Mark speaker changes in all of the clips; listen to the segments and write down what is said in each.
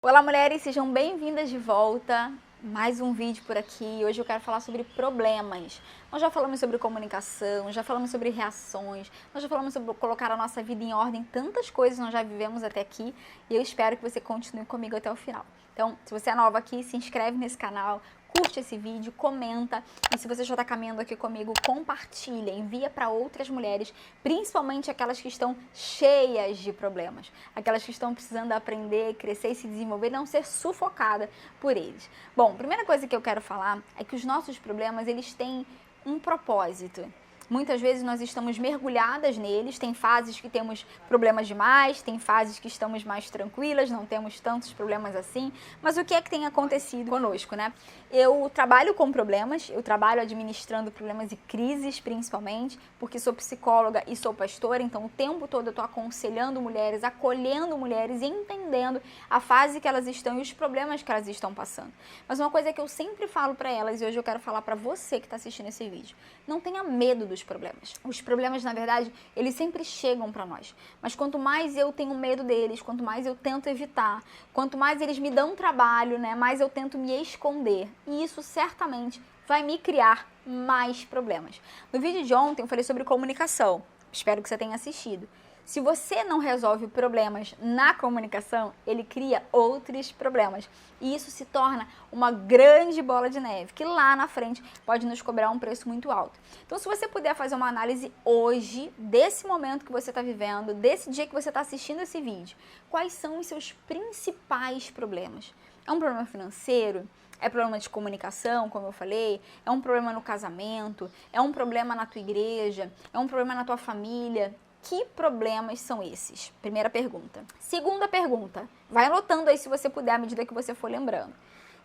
Speaker 1: Olá, mulheres, sejam bem-vindas de volta. Mais um vídeo por aqui. Hoje eu quero falar sobre problemas. Nós já falamos sobre comunicação, já falamos sobre reações, nós já falamos sobre colocar a nossa vida em ordem, tantas coisas nós já vivemos até aqui e eu espero que você continue comigo até o final. Então, se você é nova aqui, se inscreve nesse canal, curte esse vídeo, comenta e se você já está caminhando aqui comigo, compartilha, envia para outras mulheres, principalmente aquelas que estão cheias de problemas, aquelas que estão precisando aprender, crescer e se desenvolver, não ser sufocada por eles. Bom, a primeira coisa que eu quero falar é que os nossos problemas, eles têm um propósito. Muitas vezes nós estamos mergulhadas neles, tem fases que temos problemas demais, tem fases que estamos mais tranquilas, não temos tantos problemas assim, mas o que é que tem acontecido conosco, né? Eu trabalho com problemas, eu trabalho administrando problemas e crises principalmente, porque sou psicóloga e sou pastora, então o tempo todo eu estou aconselhando mulheres, acolhendo mulheres e entendendo a fase que elas estão e os problemas que elas estão passando. Mas uma coisa que eu sempre falo para elas, e hoje eu quero falar para você que está assistindo esse vídeo, não tenha medo dos problemas. Os problemas, na verdade, eles sempre chegam para nós. Mas quanto mais eu tenho medo deles, quanto mais eu tento evitar, quanto mais eles me dão trabalho, né, mais eu tento me esconder. E isso certamente vai me criar mais problemas. No vídeo de ontem eu falei sobre comunicação. Espero que você tenha assistido. Se você não resolve problemas na comunicação, ele cria outros problemas. E isso se torna uma grande bola de neve, que lá na frente pode nos cobrar um preço muito alto. Então, se você puder fazer uma análise hoje, desse momento que você está vivendo, desse dia que você está assistindo esse vídeo, quais são os seus principais problemas? É um problema financeiro? É problema de comunicação, como eu falei? É um problema no casamento? É um problema na tua igreja? É um problema na tua família? Que problemas são esses? Primeira pergunta. Segunda pergunta, vai anotando aí se você puder à medida que você for lembrando.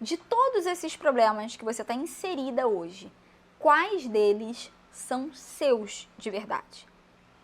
Speaker 1: De todos esses problemas que você está inserida hoje, quais deles são seus de verdade?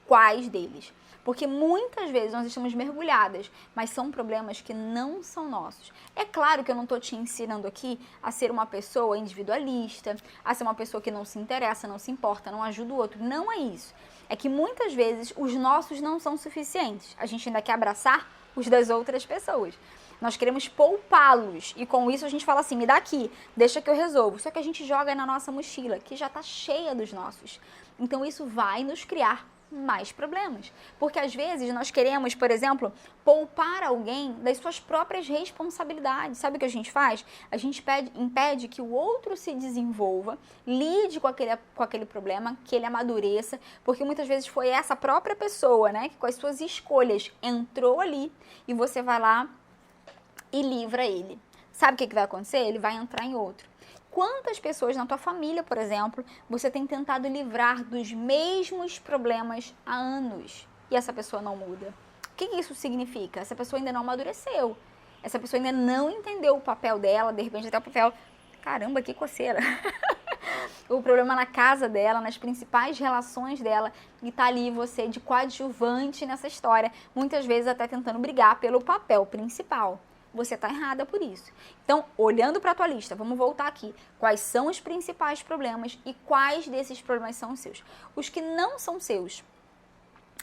Speaker 1: Quais deles? Porque muitas vezes nós estamos mergulhadas, mas são problemas que não são nossos. É claro que eu não estou te ensinando aqui a ser uma pessoa individualista, a ser uma pessoa que não se interessa, não se importa, não ajuda o outro. Não é isso. É que muitas vezes os nossos não são suficientes. A gente ainda quer abraçar os das outras pessoas. Nós queremos poupá-los e com isso a gente fala assim, me dá aqui, deixa que eu resolvo. Só que a gente joga na nossa mochila, que já está cheia dos nossos. Então isso vai nos criar mais problemas. Porque às vezes nós queremos, por exemplo, poupar alguém das suas próprias responsabilidades. Sabe o que a gente faz? A gente impede que o outro se desenvolva, lide com aquele problema, que ele amadureça, porque muitas vezes foi essa própria pessoa, né, que com as suas escolhas entrou ali e você vai lá e livra ele. Sabe o que vai acontecer? Ele vai entrar em outro. Quantas pessoas na tua família, por exemplo, você tem tentado livrar dos mesmos problemas há anos e essa pessoa não muda? O que isso significa? Essa pessoa ainda não amadureceu. Essa pessoa ainda não entendeu o papel dela, de repente até o papel... Caramba, que coceira! O problema na casa dela, nas principais relações dela, e tá ali você de coadjuvante nessa história, muitas vezes até tentando brigar pelo papel principal. Você está errada por isso. Então, olhando para a tua lista, vamos voltar aqui. Quais são os principais problemas e quais desses problemas são seus? Os que não são seus,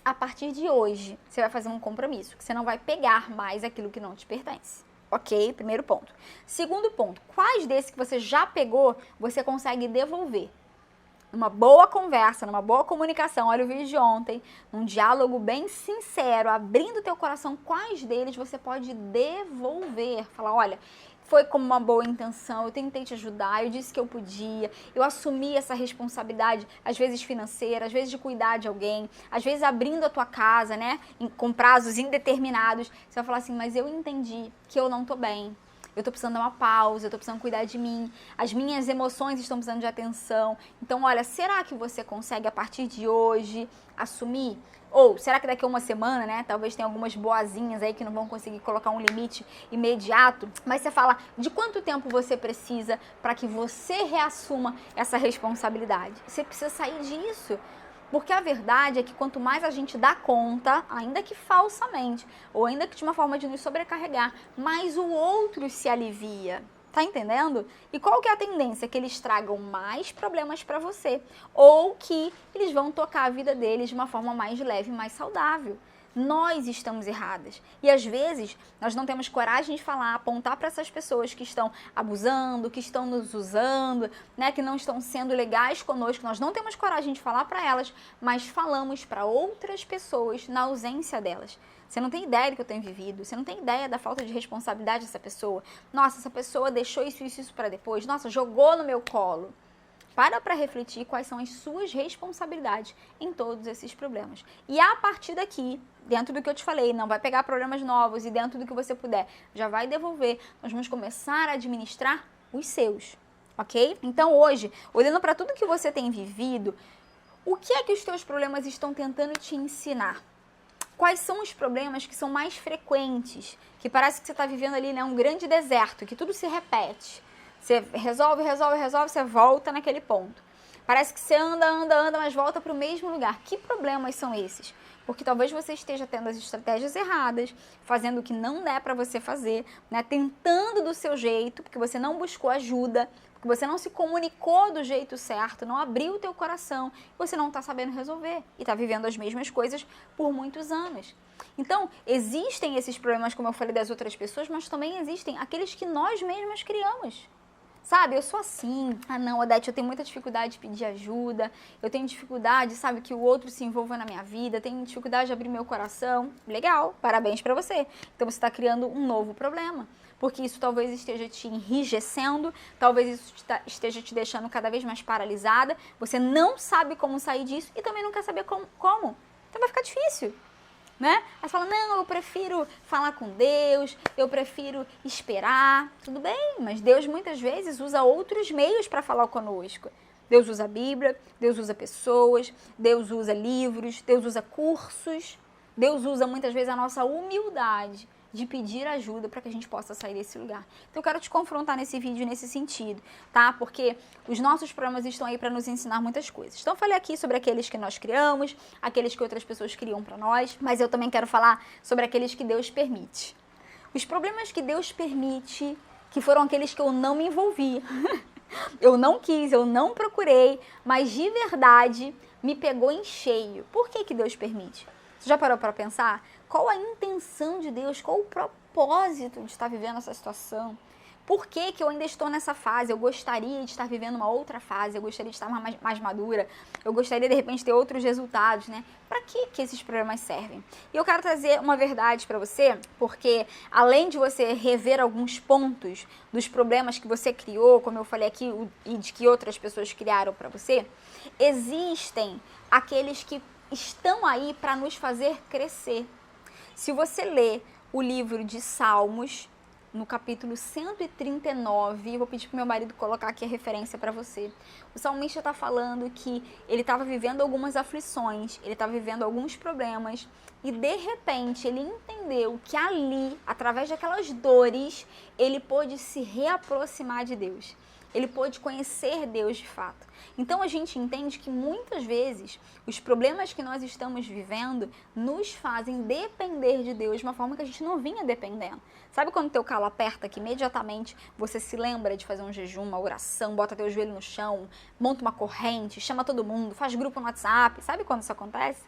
Speaker 1: a partir de hoje, você vai fazer um compromisso, que você não vai pegar mais aquilo que não te pertence. Ok? Primeiro ponto. Segundo ponto, quais desses que você já pegou, você consegue devolver? Numa boa conversa, numa boa comunicação, olha o vídeo de ontem, num diálogo bem sincero, abrindo teu coração, quais deles você pode devolver? Falar, olha, foi com uma boa intenção, eu tentei te ajudar, eu disse que eu podia, eu assumi essa responsabilidade, às vezes financeira, às vezes de cuidar de alguém, às vezes abrindo a tua casa, né, com prazos indeterminados, você vai falar assim, mas eu entendi que eu não tô bem. Eu tô precisando dar uma pausa, eu tô precisando cuidar de mim, as minhas emoções estão precisando de atenção. Então, olha, será que você consegue, a partir de hoje, assumir? Ou será que daqui a uma semana, né, talvez tenha algumas boazinhas aí que não vão conseguir colocar um limite imediato, mas você fala de quanto tempo você precisa para que você reassuma essa responsabilidade? Você precisa sair disso. Porque a verdade é que quanto mais a gente dá conta, ainda que falsamente, ou ainda que de uma forma de nos sobrecarregar, mais o outro se alivia. Tá entendendo? E qual que é a tendência? Que eles tragam mais problemas para você, ou que eles vão tocar a vida deles de uma forma mais leve, mais saudável. Nós estamos erradas. E às vezes nós não temos coragem de falar, apontar para essas pessoas que estão abusando, que estão nos usando, né, que não estão sendo legais conosco. Nós não temos coragem de falar para elas, mas falamos para outras pessoas na ausência delas. Você não tem ideia do que eu tenho vivido, você não tem ideia da falta de responsabilidade dessa pessoa. Nossa, essa pessoa deixou isso para depois. Nossa, jogou no meu colo. Para refletir quais são as suas responsabilidades em todos esses problemas. E a partir daqui, dentro do que eu te falei, não vai pegar problemas novos e dentro do que você puder, já vai devolver. Nós vamos começar a administrar os seus, ok? Então hoje, olhando para tudo que você tem vivido, o que é que os teus problemas estão tentando te ensinar? Quais são os problemas que são mais frequentes? Que parece que você está vivendo ali, né, um grande deserto, que tudo se repete. Você resolve, você volta naquele ponto. Parece que você anda, mas volta para o mesmo lugar. Que problemas são esses? Porque talvez você esteja tendo as estratégias erradas, fazendo o que não der para você fazer, né? Tentando do seu jeito, porque você não buscou ajuda, porque você não se comunicou do jeito certo, não abriu o teu coração, você não está sabendo resolver e está vivendo as mesmas coisas por muitos anos. Então, existem esses problemas, como eu falei, das outras pessoas, mas também existem aqueles que nós mesmas criamos. Sabe, eu sou assim. Ah, não, Odete, eu tenho muita dificuldade de pedir ajuda. Eu tenho dificuldade, sabe, que o outro se envolva na minha vida. Tenho dificuldade de abrir meu coração. Legal, parabéns pra você. Então você está criando um novo problema. Porque isso talvez esteja te enrijecendo, talvez isso esteja te deixando cada vez mais paralisada. Você não sabe como sair disso e também não quer saber como. Então vai ficar difícil. Né? Aí você fala, não, eu prefiro falar com Deus, eu prefiro esperar. Tudo bem, mas Deus muitas vezes usa outros meios para falar conosco. Deus usa a Bíblia, Deus usa pessoas, Deus usa livros, Deus usa cursos. Deus usa muitas vezes a nossa humildade de pedir ajuda para que a gente possa sair desse lugar. Então eu quero te confrontar nesse vídeo nesse sentido, tá? Porque os nossos problemas estão aí para nos ensinar muitas coisas. Então eu falei aqui sobre aqueles que nós criamos, aqueles que outras pessoas criam para nós, mas eu também quero falar sobre aqueles que Deus permite. Os problemas que Deus permite, que foram aqueles que eu não me envolvi. Eu não quis, eu não procurei, mas de verdade me pegou em cheio. Por que Deus permite? Você já parou para pensar? Qual a intenção de Deus? Qual o propósito de estar vivendo essa situação? Por que eu ainda estou nessa fase? Eu gostaria de estar vivendo uma outra fase, eu gostaria de estar mais madura, eu gostaria de repente ter outros resultados, né? Para que esses problemas servem? E eu quero trazer uma verdade para você, porque além de você rever alguns pontos dos problemas que você criou, como eu falei aqui, e de que outras pessoas criaram para você, existem aqueles que estão aí para nos fazer crescer. Se você ler o livro de Salmos, no capítulo 139, eu vou pedir para meu marido colocar aqui a referência para você. O salmista está falando que ele estava vivendo algumas aflições, ele estava vivendo alguns problemas e de repente ele entendeu que ali, através daquelas dores, ele pôde se reaproximar de Deus. Ele pôde conhecer Deus de fato. Então a gente entende que muitas vezes os problemas que nós estamos vivendo nos fazem depender de Deus de uma forma que a gente não vinha dependendo. Sabe quando o teu calo aperta que imediatamente você se lembra de fazer um jejum, uma oração, bota teu joelho no chão, monta uma corrente, chama todo mundo, faz grupo no WhatsApp? Sabe quando isso acontece?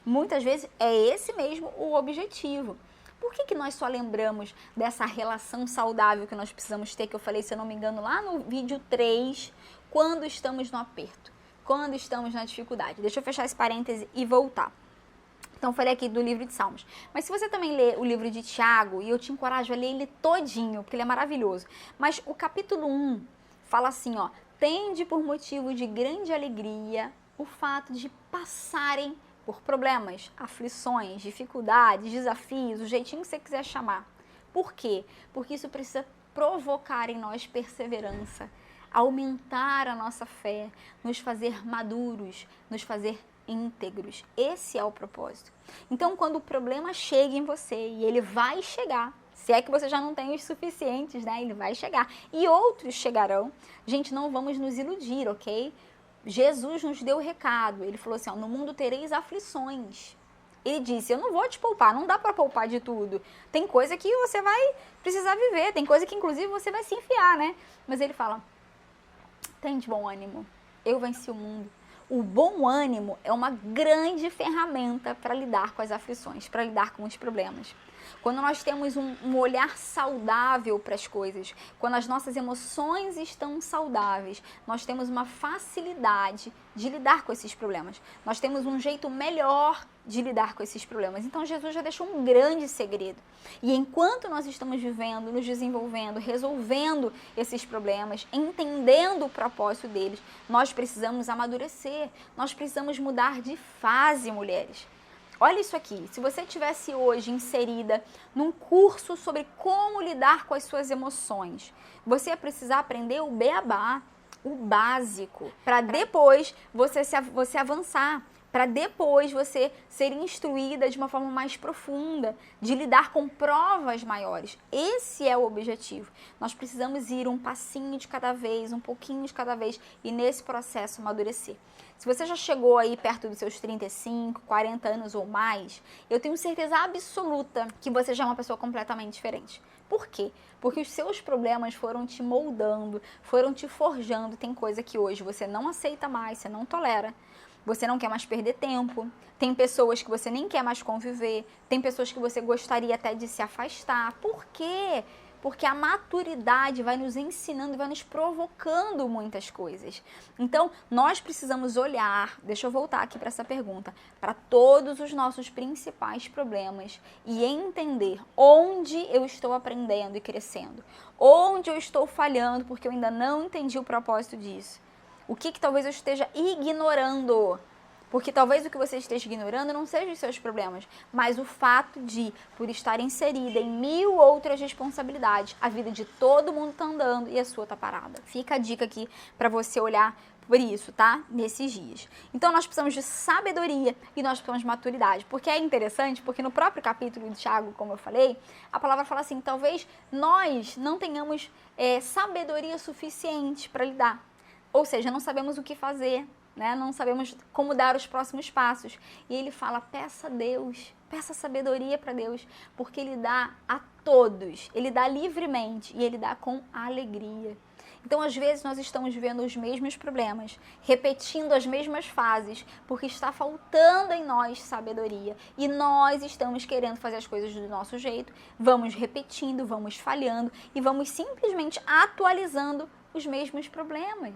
Speaker 1: Muitas vezes é esse mesmo o objetivo. Por que nós só lembramos dessa relação saudável que nós precisamos ter, que eu falei, se eu não me engano, lá no vídeo 3, quando estamos no aperto, quando estamos na dificuldade? Deixa eu fechar esse parêntese e voltar. Então, eu falei aqui do livro de Salmos. Mas se você também lê o livro de Tiago, e eu te encorajo a ler ele todinho, porque ele é maravilhoso. Mas o capítulo 1 fala assim, ó, tende por motivo de grande alegria o fato de passarem por problemas, aflições, dificuldades, desafios, o jeitinho que você quiser chamar. Por quê? Porque isso precisa provocar em nós perseverança, aumentar a nossa fé, nos fazer maduros, nos fazer íntegros. Esse é o propósito. Então, quando o problema chega em você, e ele vai chegar, se é que você já não tem os suficientes, né? Ele vai chegar. E outros chegarão. Gente, não vamos nos iludir, ok? Jesus nos deu o recado, ele falou assim, ó, no mundo tereis aflições. Ele disse, eu não vou te poupar, não dá para poupar de tudo. Tem coisa que você vai precisar viver, tem coisa que inclusive você vai se enfiar, né? Mas ele fala, tem de bom ânimo, eu venci o mundo. O bom ânimo é uma grande ferramenta para lidar com as aflições, para lidar com os problemas. Quando nós temos um olhar saudável para as coisas, quando as nossas emoções estão saudáveis, nós temos uma facilidade de lidar com esses problemas. Nós temos um jeito melhor de lidar com esses problemas. Então Jesus já deixou um grande segredo. E enquanto nós estamos vivendo, nos desenvolvendo, resolvendo esses problemas, entendendo o propósito deles, nós precisamos amadurecer, nós precisamos mudar de fase, mulheres. Olha isso aqui, se você estivesse hoje inserida num curso sobre como lidar com as suas emoções, você ia precisar aprender o beabá, o básico, para depois você avançar, para depois você ser instruída de uma forma mais profunda, de lidar com provas maiores. Esse é o objetivo. Nós precisamos ir um passinho de cada vez, um pouquinho de cada vez, e nesse processo amadurecer. Se você já chegou aí perto dos seus 35, 40 anos ou mais, eu tenho certeza absoluta que você já é uma pessoa completamente diferente. Por quê? Porque os seus problemas foram te moldando, foram te forjando. Tem coisa que hoje você não aceita mais, você não tolera. Você não quer mais perder tempo, tem pessoas que você nem quer mais conviver, tem pessoas que você gostaria até de se afastar. Por quê? Porque a maturidade vai nos ensinando e vai nos provocando muitas coisas. Então, nós precisamos olhar, deixa eu voltar aqui para essa pergunta, para todos os nossos principais problemas e entender onde eu estou aprendendo e crescendo, onde eu estou falhando porque eu ainda não entendi o propósito disso. O que talvez eu esteja ignorando? Porque talvez o que você esteja ignorando não seja os seus problemas, mas o fato de, por estar inserida em 1000 outras responsabilidades, a vida de todo mundo tá andando e a sua tá parada. Fica a dica aqui para você olhar por isso, tá? Nesses dias. Então nós precisamos de sabedoria e nós precisamos de maturidade. Porque é interessante, porque no próprio capítulo de Tiago, como eu falei, a palavra fala assim, talvez nós não tenhamos sabedoria suficiente para lidar. Ou seja, não sabemos o que fazer, né? Não sabemos como dar os próximos passos. E ele fala, peça a Deus, peça sabedoria para Deus, porque Ele dá a todos, Ele dá livremente e Ele dá com alegria. Então, às vezes, nós estamos vivendo os mesmos problemas, repetindo as mesmas fases, porque está faltando em nós sabedoria. E nós estamos querendo fazer as coisas do nosso jeito, vamos repetindo, vamos falhando e vamos simplesmente atualizando os mesmos problemas.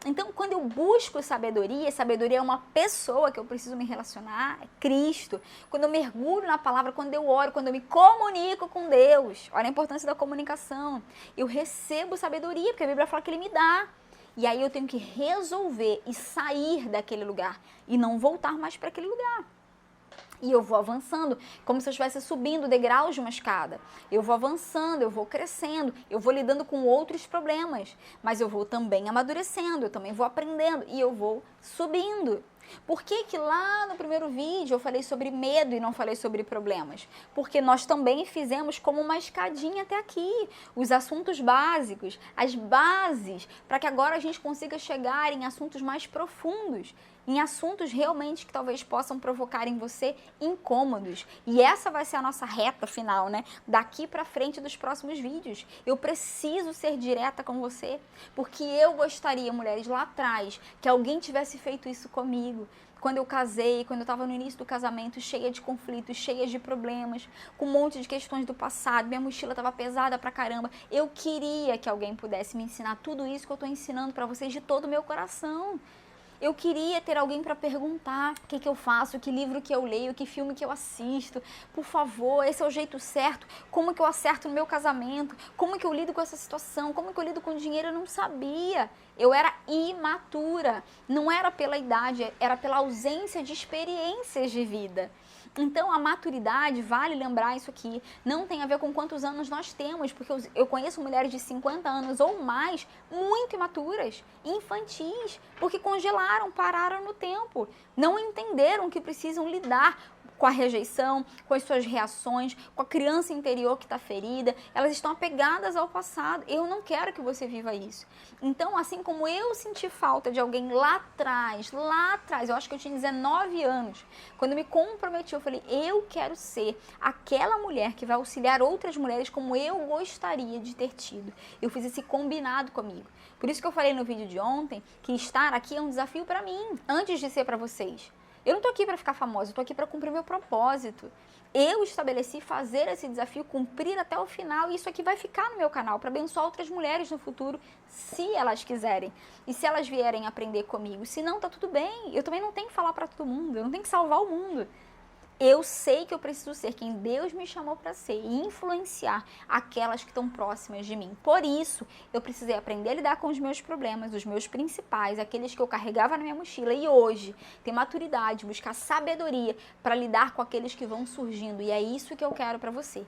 Speaker 1: Então, quando eu busco sabedoria é uma pessoa que eu preciso me relacionar, é Cristo. Quando eu mergulho na palavra, quando eu oro, quando eu me comunico com Deus, olha a importância da comunicação. Eu recebo sabedoria, porque a Bíblia fala que Ele me dá. E aí eu tenho que resolver e sair daquele lugar e não voltar mais para aquele lugar. E eu vou avançando, como se eu estivesse subindo degraus de uma escada. Eu vou avançando, eu vou crescendo, eu vou lidando com outros problemas. Mas eu vou também amadurecendo, eu também vou aprendendo e eu vou subindo. Por que que lá no primeiro vídeo eu falei sobre medo e não falei sobre problemas? Porque nós também fizemos como uma escadinha até aqui, os assuntos básicos, as bases, para que agora a gente consiga chegar em assuntos mais profundos, em assuntos realmente que talvez possam provocar em você incômodos. E essa vai ser a nossa reta final, né? Daqui pra frente dos próximos vídeos. Eu preciso ser direta com você, porque eu gostaria, mulheres, lá atrás, que alguém tivesse feito isso comigo. Quando eu casei, quando eu estava no início do casamento, cheia de conflitos, cheia de problemas, com um monte de questões do passado, minha mochila estava pesada pra caramba. Eu queria que alguém pudesse me ensinar tudo isso que eu estou ensinando para vocês de todo o meu coração. Eu queria ter alguém para perguntar o que eu faço, que livro que eu leio, que filme que eu assisto. Por favor, esse é o jeito certo. Como que eu acerto no meu casamento? Como que eu lido com essa situação? Como que eu lido com dinheiro? Eu não sabia. Eu era imatura. Não era pela idade, era pela ausência de experiências de vida. Então, a maturidade, vale lembrar isso aqui, não tem a ver com quantos anos nós temos, porque eu conheço mulheres de 50 anos ou mais, muito imaturas, infantis, porque congelaram, pararam no tempo, não entenderam que precisam lidar com a rejeição, com as suas reações, com a criança interior que está ferida, elas estão apegadas ao passado. Eu não quero que você viva isso. Então, assim como eu senti falta de alguém lá atrás, eu acho que eu tinha 19 anos, quando eu me comprometi, eu falei, eu quero ser aquela mulher que vai auxiliar outras mulheres como eu gostaria de ter tido. Eu fiz esse combinado comigo. Por isso que eu falei no vídeo de ontem que estar aqui é um desafio para mim, antes de ser para vocês. Eu não tô aqui para ficar famosa, eu tô aqui para cumprir meu propósito. Eu estabeleci fazer esse desafio, cumprir até o final, e isso aqui vai ficar no meu canal para abençoar outras mulheres no futuro, se elas quiserem. E se elas vierem aprender comigo. Se não, tá tudo bem. Eu também não tenho que falar para todo mundo, eu não tenho que salvar o mundo. Eu sei que eu preciso ser quem Deus me chamou para ser e influenciar aquelas que estão próximas de mim. Por isso, eu precisei aprender a lidar com os meus problemas, os meus principais, aqueles que eu carregava na minha mochila. E hoje, ter maturidade, buscar sabedoria para lidar com aqueles que vão surgindo. E é isso que eu quero para você.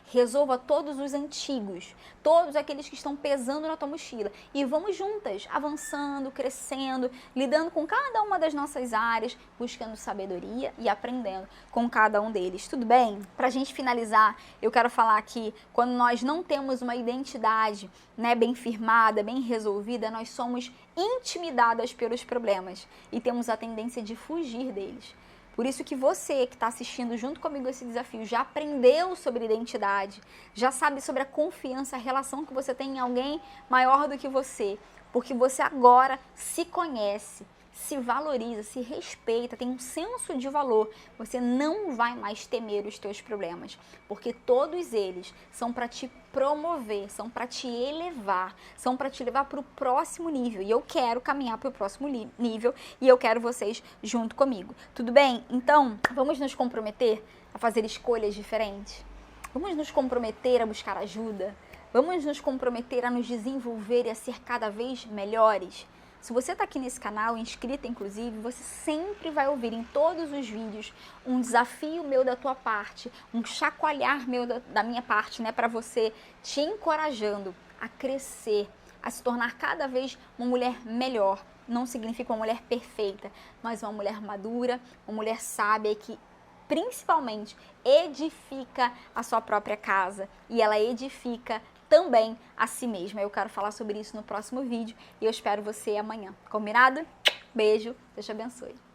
Speaker 1: Resolva todos os antigos, todos aqueles que estão pesando na tua mochila. E vamos juntas, avançando, crescendo, lidando com cada uma das nossas áreas, buscando sabedoria e aprendendo com cada um deles. Tudo bem? Pra gente finalizar, eu quero falar que quando nós não temos uma identidade, bem firmada, bem resolvida, nós somos intimidadas pelos problemas e temos a tendência de fugir deles. Por isso que você que está assistindo junto comigo esse desafio já aprendeu sobre identidade, já sabe sobre a confiança, a relação que você tem em alguém maior do que você, porque você agora se conhece, se valoriza, se respeita, tem um senso de valor. Você não vai mais temer os teus problemas, porque todos eles são para te promover, são para te elevar, são para te levar para o próximo nível. E eu quero caminhar para o próximo nível e eu quero vocês junto comigo. Tudo bem? Então, vamos nos comprometer a fazer escolhas diferentes? Vamos nos comprometer a buscar ajuda? Vamos nos comprometer a nos desenvolver e a ser cada vez melhores? Se você está aqui nesse canal, inscrita inclusive, você sempre vai ouvir em todos os vídeos um desafio meu da tua parte, um chacoalhar meu da minha parte, para você, te encorajando a crescer, a se tornar cada vez uma mulher melhor. Não significa uma mulher perfeita, mas uma mulher madura, uma mulher sábia que principalmente edifica a sua própria casa e ela edifica também a si mesma. Eu quero falar sobre isso no próximo vídeo e eu espero você amanhã. Combinado? Beijo, Deus te abençoe.